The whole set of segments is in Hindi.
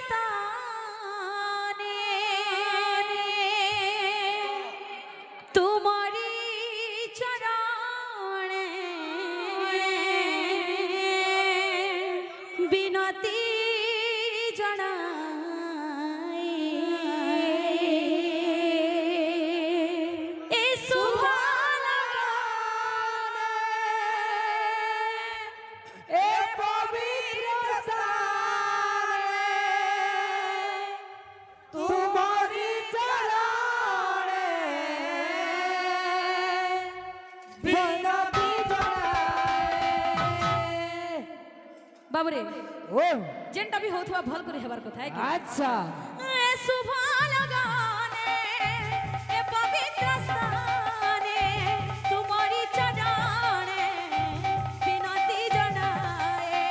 স্থানে তোমারি চরণে বিনতি জনাই এ শুভ লগনে এ পবিত্র স্থানে তোমারি চরণে বিনতি জনাই। বাবুরে ও যেটা भी होथवा भल करे हेबार कथा है कि আচ্ছা ए शुभ लगने ए पवित्र स्थाने तुम्हारी चरणे विनती जनाए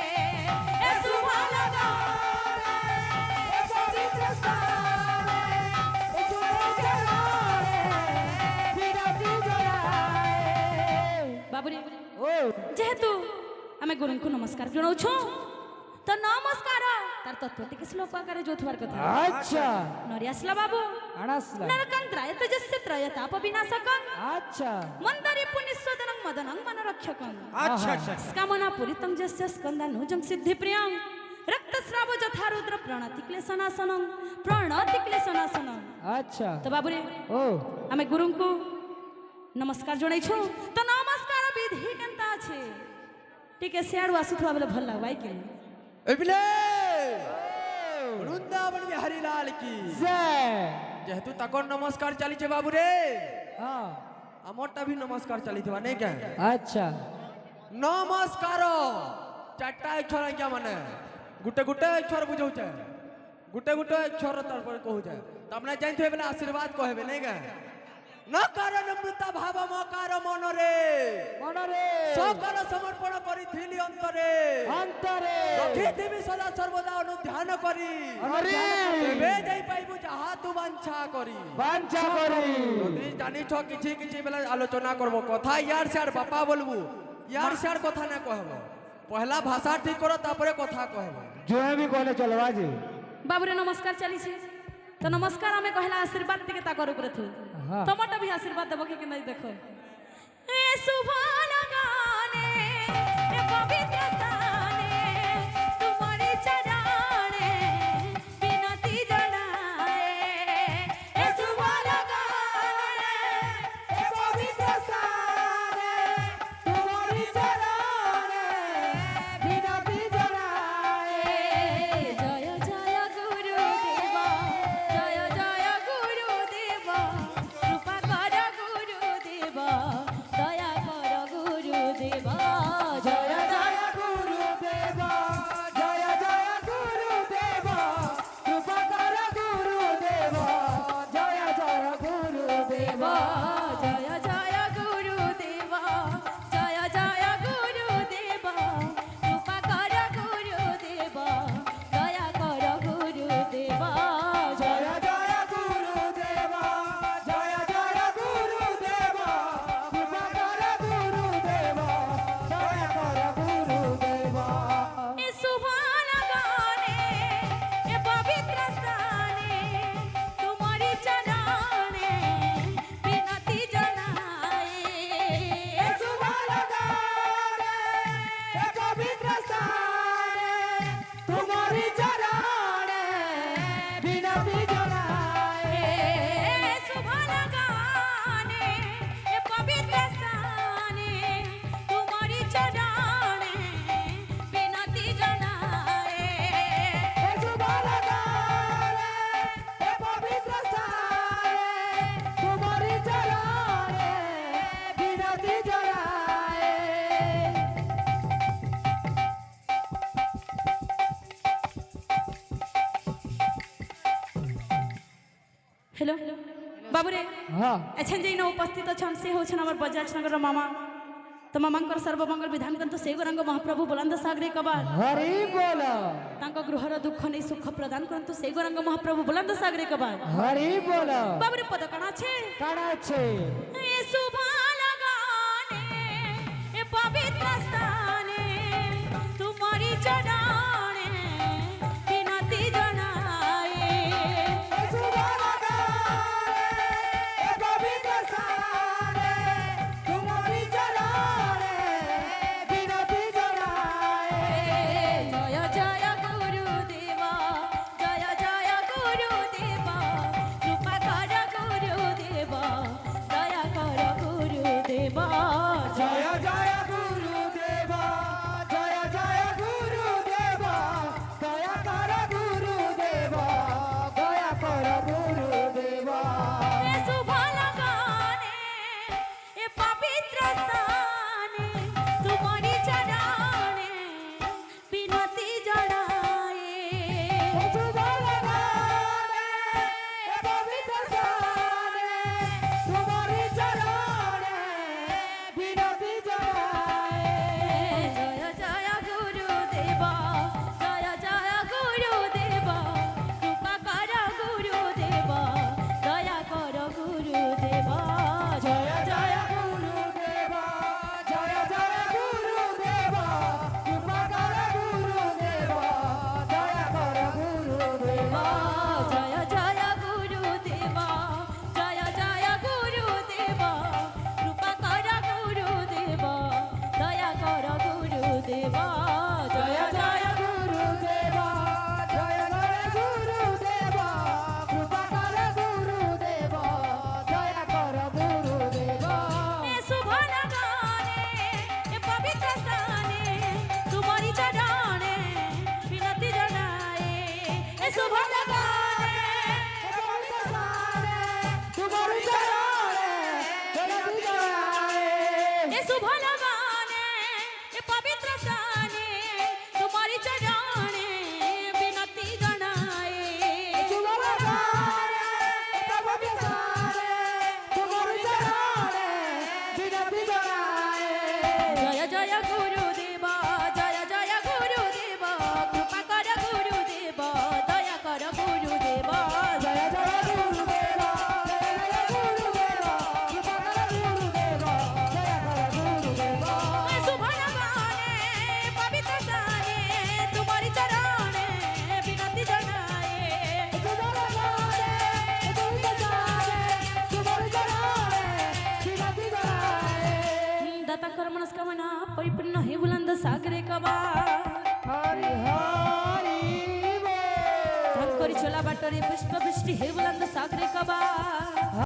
ए शुभ लगने এ পবিত্র স্থানে তোমারি চরণে বিনতি জনাই। बाबुरे ও जेहेतु आमे गुरु को नमस्कार जणाउछु तो नमस्कार तार तत्व टिके श्लोक आकारे जोथवार कथा আচ্ছা नरियासला बाबू আনাসলা नरकंत्राय तेजस्वित्राय ताप विनाशकं আচ্ছা मंदरी पुनिस्वदनं मदनं मनरक्षकं अच्छा अच्छा स्कामना पूरितं जस्य स्कंदानुजं सिद्धिप्रियं रक्तस्राव जथा रुद्र प्रणति क्लेशनाशनं আচ্ছা तो बाबूरे ও आमे गुरु को नमस्कार जणाइछु तो नमस्कार विधि केनता আছে टिके सियाडू आसुथवा बेले भल लागबाय कि एबिले वृंदावन बिहारी लाल की জয় जेहेतु तकोर नमस्कार चली छे बाबू रे হ্যাঁ अमरटा भी नमस्कार चली थवा नहीं क्या আচ্ছা नमस्कार चारटा अक्षर क्या माने गुटे गुटे अक्षर बुझौ छे गुटे गुटे अक्षर तार पर कहू छे त अपने जानथे बेला आशीर्वाद कहबे नहीं क्या न कारण अमृता भाव मकार मन रे মনরে सकल समर्पण करिथिली अंतरे অন্তরে रखिथिबि सदा सर्वदा अनुध्यान करी অনরে तेबे जाई पाइबु जहा तू वांछा करी বাঞ্ছা করি যদি জানিছ কিছু কিছু বেলা আলোচনা করব কথা ইয়ার স্যার বাপা বলবু ইয়ার স্যার কথা না কহব পহলা ভাষা ঠিক করো তারপরে কথা কহব জয় বি কলে চলবা জি बाबूरे नमस्कार चली छे तो नमस्कार हमें कहला आशीर्वाद टिके ताकर ऊपर थु हाँ। तमटा भी आशीर्वाद देबो कि नहीं देखो ए शुभ लगाने ए पवित्र स्थाने तुम्हारी चरणे विनती जनाए ए शुभ लगाने এ পবিত্র স্থানে তোমারি চরণে বিনতি জনাই। जय जय गुरुदेव जय जय गुरुदेव कृपा कर गुरुदेव दया कर गुरुदेव জয় জয় গুরুদেব জয় জয় গুরুদেব কৃপা কর গুরুদেব জয় জয় গুরুদেব जय जय गुरुदेव जय जय गुरुदेव कृपा कर गुरुदेव दया कर गुरुदेव জয় জয় গুরুদেব জয় জয় গুরুদেব কৃপা কর গুরুদেব দয়া কর গুরুদেব ए शुभ लगाने ए पवित्र स्थाने तुम्हारी चरणे विनती जनाए এ শুভ लगाने এ পবিত্র স্থানে তোমারি চরণে বিনতি জনাই। ए शुभ लगाने ए पवित्र स्थाने तुम्हारी चरणे विनती जनाए এ শুভ लगाने এ পবিত্র স্থানে তোমারি চরণে বিনতি জনাই। हेलो बाबूरे হ্যাঁ एछन जे न उपस्थित छन से होछन हमर बजाज नगर मामा तो मामांकर सर्वमंगल विधान करतो से गरंग महाप्रभु बुलंद सागरे कबार হরি বল तांको गृहर दुख नै सुख प्रदान करतो से गरंग महाप्रभु बुलंद सागरे कबार হরি বল बाबूरे पद कणा छे কাড়া আছে ए शुभ लगाने ए पवित्र स्थाने तुम्हारी चरणे विनती जना मनस्कामना परिपूर्ण हे बुलंद सागरे कबा हरि हरि बोल धन करी चला बाटरे पुष्प वृष्टि हे बुलंद सागरे कबा